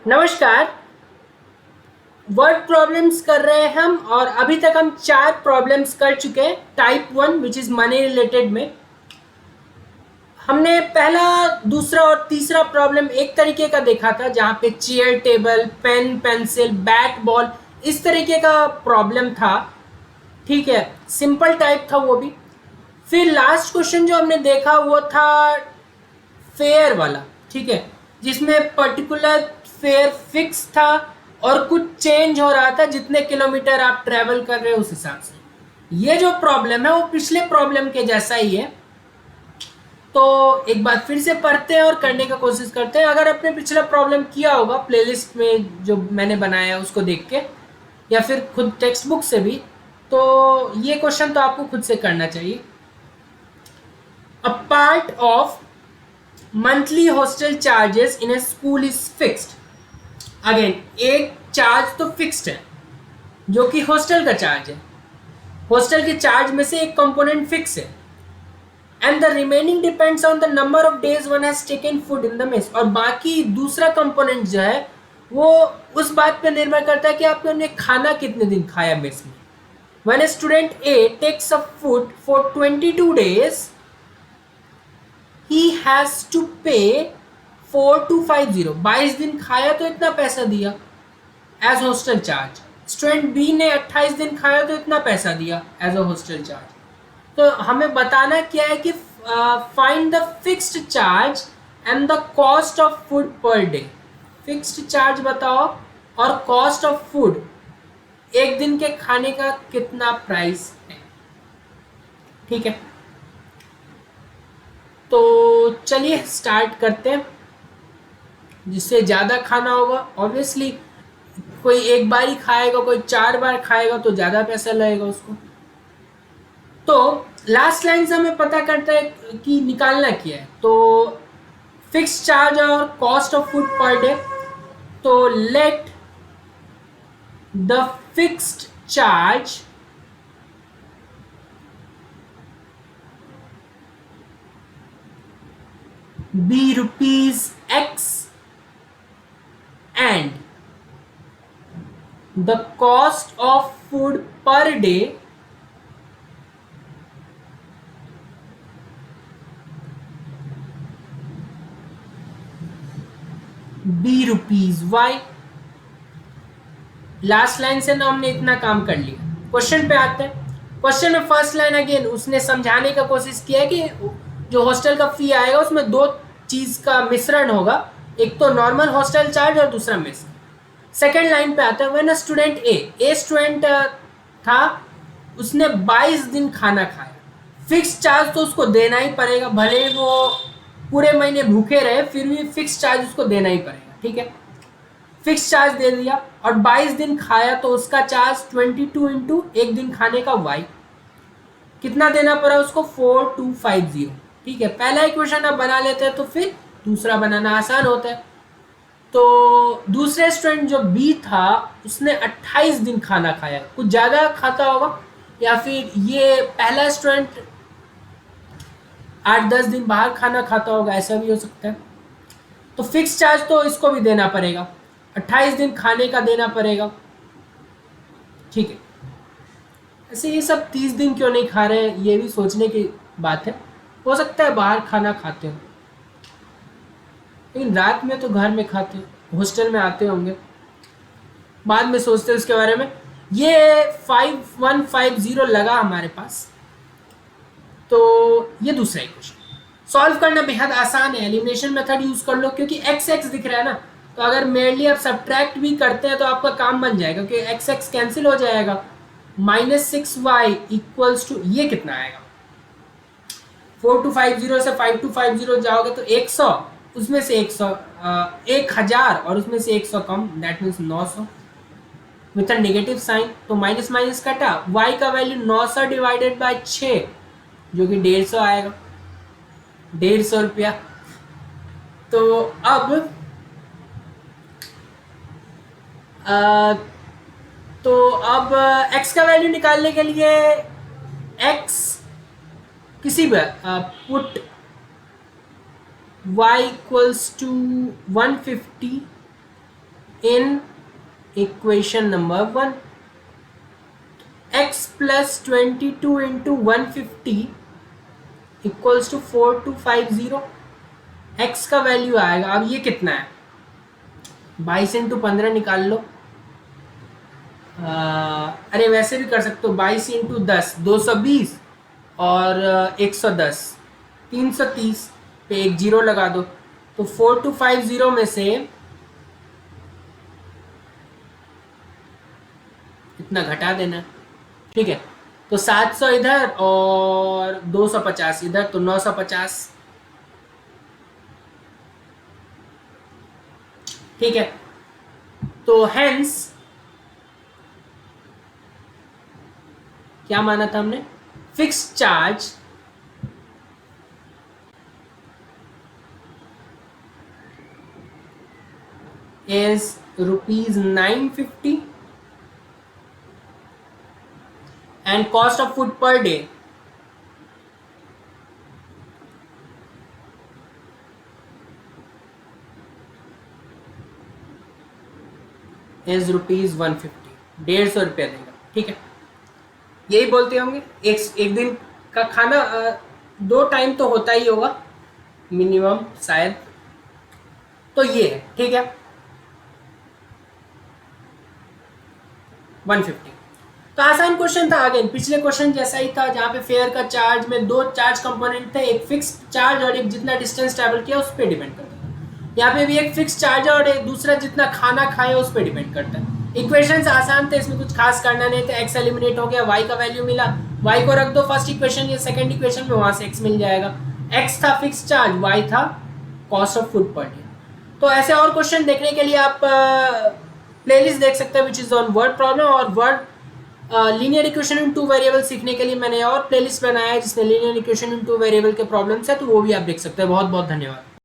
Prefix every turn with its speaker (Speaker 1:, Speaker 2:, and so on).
Speaker 1: नमस्कार। Word problems कर रहे हैं हम और अभी तक हम 4 प्रॉब्लम्स कर चुके हैं type 1 which is money related में। हमने पहला, दूसरा और तीसरा प्रॉब्लम एक तरीके का देखा था जहां पे chair, table, pen, pencil, bat, ball इस तरीके का प्रॉब्लम था। ठीक है, सिंपल टाइप था वो भी। फिर लास्ट क्वेश्चन जो हमने देखा वो था फेयर वाला। ठीक है, जिसमें पर्टिकुलर फेयर फिक्स था और कुछ चेंज हो रहा था जितने किलोमीटर आप ट्रेवल कर रहे हो उस हिसाब से। ये जो प्रॉब्लम है वो पिछले प्रॉब्लम के जैसा ही है। तो एक बार फिर से पढ़ते हैं और करने का कोशिश करते हैं। अगर आपने पिछला प्रॉब्लम किया होगा प्लेलिस्ट में जो मैंने बनाया है उसको देख के या फिर खुद टेक्स्ट बुक से भी, तो ये क्वेश्चन तो आपको खुद से करना चाहिए। A part of monthly hostel charges in A school is fixed. Again एक चार्ज तो फिक्स्ड है जो कि हॉस्टल का चार्ज है। हॉस्टल के चार्ज में से एक कंपोनेंट फिक्स है and the remaining depends on the number of days one has taken food in the mess. और बाकी दूसरा कंपोनेंट जो है वो उस बात पर निर्भर करता है कि आपने खाना कितने दिन खाया मेस में। When a student A takes up food for 22 days, he has to pay 4250। 22 दिन खाया तो इतना पैसा दिया as hostel charge. Student B ने 28 दिन खाया तो इतना पैसा दिया एज अ हॉस्टल चार्ज। तो हमें बताना क्या है कि find the fixed charge and the cost of food per day. Fixed charge बताओ और कॉस्ट ऑफ फूड, एक दिन के खाने का कितना प्राइस है। ठीक है, तो चलिए स्टार्ट करते हैं। जिससे ज़्यादा खाना होगा ऑब्वियसली कोई एक बार ही खाएगा, कोई 4 बार खाएगा तो ज़्यादा पैसा लगेगा उसको। तो लास्ट लाइन से हमें पता करता है कि निकालना क्या है। तो फिक्स चार्ज और cost of food per day. तो let the fixed charge be rupees X and the cost of food per day be rupees Y। Last line से ना हमने इतना काम कर लिया। क्वेश्चन पे आते हैं। क्वेश्चन में फर्स्ट लाइन अगेन उसने समझाने का कोशिश किया है कि जो हॉस्टल का फी आएगा उसमें 2 चीज का मिश्रण होगा, एक तो नॉर्मल हॉस्टल चार्ज और दूसरा मेस। सेकेंड लाइन पे आता है when a student a student था, उसने 22 दिन खाना खाया। फिक्स चार्ज तो उसको देना ही पड़ेगा, भले वो पूरे महीने भूखे रहे फिर भी फिक्स चार्ज उसको देना ही पड़ेगा। ठीक है, फिक्स चार्ज दे दिया और 22 दिन खाया तो उसका चार्ज 22 इंटू एक दिन खाने का वाई कितना देना पड़ा उसको 4250। ठीक है, पहला इक्वेशन आप बना लेते हैं तो फिर दूसरा बनाना आसान होता है। तो दूसरे स्टूडेंट जो बी था उसने 28 दिन खाना खाया, कुछ ज़्यादा खाता होगा, या फिर ये पहला स्टूडेंट 8-10 दिन बाहर खाना खाता होगा, ऐसा भी हो सकता है। तो फिक्स चार्ज तो इसको भी देना पड़ेगा, 28 दिन खाने का देना पड़ेगा। ठीक है, ऐसे ये सब 30 दिन क्यों नहीं खा रहे हैं ये भी सोचने की बात है। हो सकता है बाहर खाना खाते हो, लेकिन रात में तो घर में खाते हो, हॉस्टल में आते होंगे, बाद में सोचते हैं उसके बारे में। ये 5150 लगा हमारे पास। तो ये दूसरा इक्वेशन सॉल्व करना बेहद आसान है, एलिमिनेशन मेथड यूज कर लो क्योंकि एक्स एक्स दिख रहा है ना। तो अगर मेनली आप सब्ट्रैक्ट भी करते हैं तो आपका काम बन जाएगा क्योंकि एक्स एक्स कैंसिल हो जाएगा। -6y इक्वल्स टू ये कितना आएगा, 4250 से 5250 जाओगे तो 100, उसमें से 100 1000 और उसमें से 100 कम, that means 900 with a negative sign. तो माइनस माइनस कटा, y का वैल्यू 900 डिवाइडेड बाय 6 जो कि 150 आएगा, 150 रुपया। तो अब तो अब x का वैल्यू निकालने के लिए x किसी भी put y equals to 150 in equation number 1। x plus 22 into 150 equals to 4250। x का वैल्यू आएगा, अब ये कितना है, 22 इंटू 15 निकाल लो। अरे वैसे भी कर सकते हो, 22 इंटू 10 220 और 110 330 पे एक जीरो लगा दो, तो 4250 में से इतना घटा देना, ठीक है। तो 700 इधर और 250 इधर, तो 950, ठीक है। तो हेंस क्या माना था हमने, fix charge is ₹950 and cost of food per day is ₹150। 150 रुपया देगा, ठीक है। यही बोलते होंगे, एक दिन का खाना 2 टाइम तो होता ही होगा मिनिमम शायद, तो ये है, ठीक है। 150 तो आसान क्वेश्चन था। अगेन पिछले क्वेश्चन जैसा ही था, जहाँ पे फेयर का चार्ज में 2 चार्ज कंपोनेंट थे, एक फिक्स चार्ज और एक जितना डिस्टेंस ट्रैवल किया उस पर डिपेंड करता था। यहाँ पे भी एक फिक्स चार्ज और एक दूसरा जितना खाना खाया उस पर डिपेंड करता है। इक्वेशंस आसान थे, इसमें कुछ खास करना नहीं था। एक्स एलिमिनेट हो गया, वाई का वैल्यू मिला, वाई को रख दो फर्स्ट इक्वेशन या सेकंड इक्वेशन में, वहां से एक्स मिल जाएगा। एक्स था फिक्स चार्ज, वाई था cost of food per day. तो ऐसे और क्वेश्चन देखने के लिए आप प्लेलिस्ट देख सकते हैं which is on word problem, और word linear equation in 2 variable सीखने के लिए मैंने और प्लेलिस्ट बनाया है जिसमें लीनियर इक्वेशन इन 2 वेरिएबल के प्रॉब्लम्स है, तो वो भी आप देख सकते हैं। बहुत बहुत धन्यवाद।